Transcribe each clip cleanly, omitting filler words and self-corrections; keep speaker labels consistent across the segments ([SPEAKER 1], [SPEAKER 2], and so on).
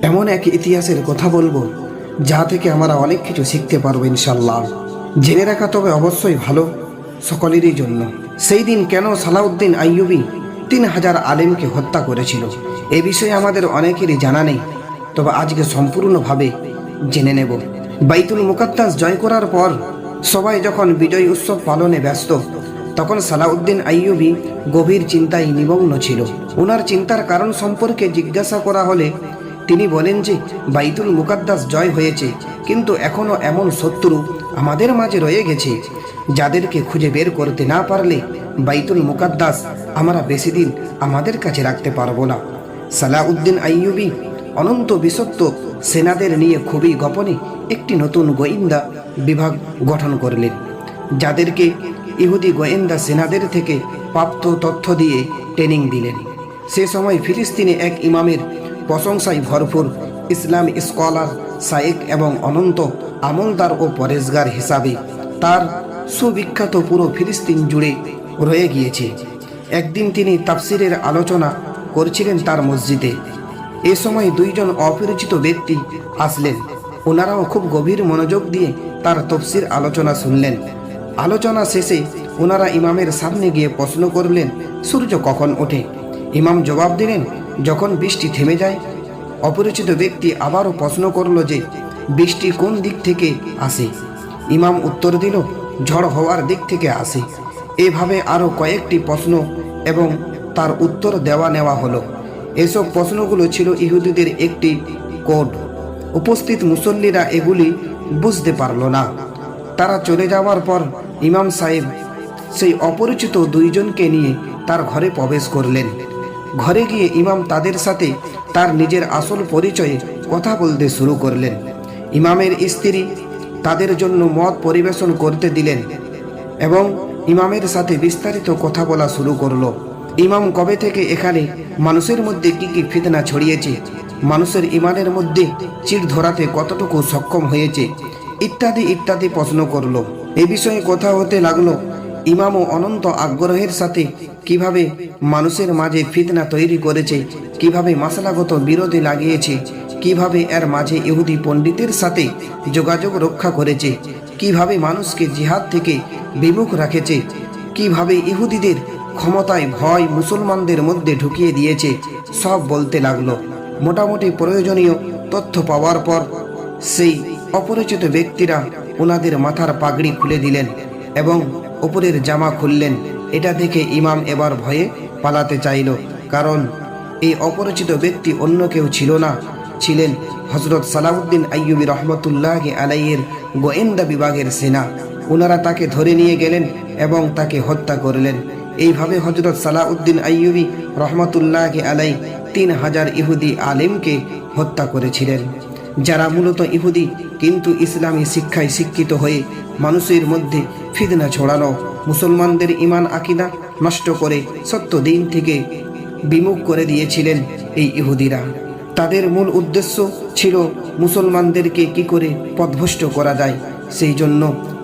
[SPEAKER 1] এমন এক ইতিহাসের কথা বলবো যা থেকে আমরা অনেক কিছু শিখতে পারবো ইনশাল্লাহ। জেনে রাখা তবে অবশ্যই ভালো সকলেরই জন্য। সেই দিন কেন সালাউদ্দিন আইয়ুবী ৩,০০০ আলেমকে হত্যা করেছিল এ বিষয়ে আমাদের অনেকেরই জানা নেই, তবে আজকে সম্পূর্ণভাবে জেনে নেব। বাইতুল মুকাদ্দাস জয় করার পর সবাই যখন বিজয় উৎসব পালনে ব্যস্ত, তখন সালাউদ্দিন আইয়ুবী গভীর চিন্তায় নিমগ্ন ছিল। ওনার চিন্তার কারণ সম্পর্কে জিজ্ঞাসা করা হলে তিনি বলেন যে বাইতুল মুকাদ্দাস জয় হয়েছে, কিন্তু এখনও এমন শত্রু আমাদের মাঝে রয়ে গেছে যাদেরকে খুঁজে বের করতে না পারলে বাইতুল মুকাদ্দাস আমরা বেশি দিন আমাদের কাছে রাখতে পারবো না। সালাউদ্দিন আইয়ুবী অনন্ত বিশ্বস্ত সেনাদের নিয়ে খুবই গোপনে একটি নতুন গোয়েন্দা বিভাগ গঠন করলেন, যাদেরকে ইহুদি গোয়েন্দা সেনাদের থেকে প্রাপ্ত তথ্য দিয়ে ট্রেনিং দিলেন। সে সময় ফিলিস্তিনে এক ইমামের প্রশংসায় ভরপুর ইসলাম স্কলার, শায়েক এবং অনন্ত আমলদার ও পরেশগার হিসাবে তার সুবিখ্যাত পুরো ফিলিস্তিন জুড়ে রয়ে গিয়েছে। একদিন তিনি তাফসিরের আলোচনা করছিলেন তার মসজিদে। এ সময় দুইজন অপরিচিত ব্যক্তি আসলেন। ওনারাও খুব গভীর মনোযোগ দিয়ে তার তফসির আলোচনা শুনলেন। আলোচনা শেষে ওনারা ইমামের সামনে গিয়ে প্রশ্ন করলেন, সূর্য কখন ওঠে? ইমাম জবাব দিলেন, যখন বৃষ্টি থেমে যায়। অপরিচিত ব্যক্তি আবারও প্রশ্ন করল যে বৃষ্টি কোন দিক থেকে আসে? ইমাম উত্তর দিল, ঝড় হওয়ার দিক থেকে আসে। এভাবে আরও কয়েকটি প্রশ্ন এবং তার উত্তর দেওয়া নেওয়া হলো। এসব প্রশ্নগুলো ছিল ইহুদিদের একটি কোড। উপস্থিত মুসল্লিরা এগুলি বুঝতে পারল না। তারা চলে যাওয়ার পর ইমাম সাহেব সেই অপরিচিত দুইজনকে নিয়ে তার ঘরে প্রবেশ করলেন। ঘরে গিয়ে ইমাম তাদের সাথে তার নিজের আসল পরিচয়ে কথা বলতে শুরু করলেন। ইমামের স্ত্রী তাদের জন্য মদ পরিবেশন করতে দিলেন এবং ইমামের সাথে বিস্তারিত কথা বলা শুরু করলো। ইমাম কবে থেকে এখানে মানুষের মধ্যে কি কি ফিতনা ছড়িয়েছে, মানুষের ইমানের মধ্যে চিড় ধরাতে কতটুকু সক্ষম হয়েছে, ইত্যাদি ইত্যাদি প্রশ্ন করলো। এ বিষয়ে কথা হতে লাগলো। ইমামও অনন্ত আগ্রহের সাথে কিভাবে মানুষের মাঝে ফিতনা তৈরি করেছে, কিভাবে মাসলাগত বিরোধী লাগিয়েছে, কিভাবে এর মাঝে ইহুদি পণ্ডিতের সাথে যোগাযোগ রক্ষা করেছে, কিভাবে মানুষকে জিহাদ থেকে বিমুখ রাখেছে, কিভাবে ইহুদিদের ক্ষমতায় ভয় মুসলমানদের মধ্যে ঢুকিয়ে দিয়েছে, সব বলতে লাগলো। মোটামুটি প্রয়োজনীয় তথ্য পাওয়ার পর সেই অপরিচিত ব্যক্তিরা ওনাদের মাথার পাগড়ি খুলে দিলেন এবং উপরের জামা খুললেন। এটা দেখে ইমাম এবার ভয়ে পালাতে চাইল, কারণ এই অপরিচিত ব্যক্তি অন্য কেউ ছিল না, ছিলেন হযরত সালাউদ্দিন আইয়ুবী রহমতুল্লাহি আলাইহির গোয়েন্দা বিভাগের সেনা। ওনারা তাকে ধরে নিয়ে গেলেন এবং তাকে হত্যা করলেন। এইভাবে হযরত সালাউদ্দিন আইয়ুবী রহমতুল্লাহি আলাইহি ৩,০০০ ইহুদি আলেমকে হত্যা করেছিলেন, যারা মূলত ইহুদি কিন্তু ইসলামী শিক্ষায় শিক্ষিত হয়ে মানুষের মধ্যে ফিতনা ছড়ানো, মুসলমানদের ঈমান আকীদা নষ্ট করে সত্য দিন থেকে বিমুখ করে দিয়েছিলেন। এই ইহুদিরা তাদের মূল উদ্দেশ্য ছিল মুসলমানদেরকে কি করে পথভ্রষ্ট করা যায়। সেই জন্য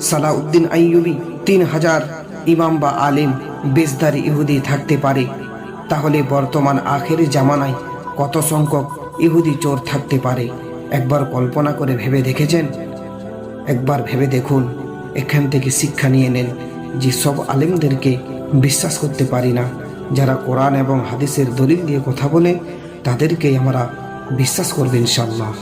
[SPEAKER 1] সালাউদ্দিন আইয়ুবী ৩,০০০ ইমাম বা আলেম বেশধারী ইহুদি থাকতে পারে, তাহলে বর্তমান আখেরি জামানায় কত সংখ্যক ইহুদি চোর থাকতে পারে? একবার কল্পনা করে ভেবে দেখেছেন? একবার ভেবে দেখুন, এখান থেকে শিক্ষা নিয়ে নেন যে সব আলেমদেরকে বিশ্বাস করতে পারি না। যারা কোরআন এবং হাদিসের দলিল দিয়ে কথা বলে তাদেরকেই আমরা বিশ্বাস করব ইনশাআল্লাহ।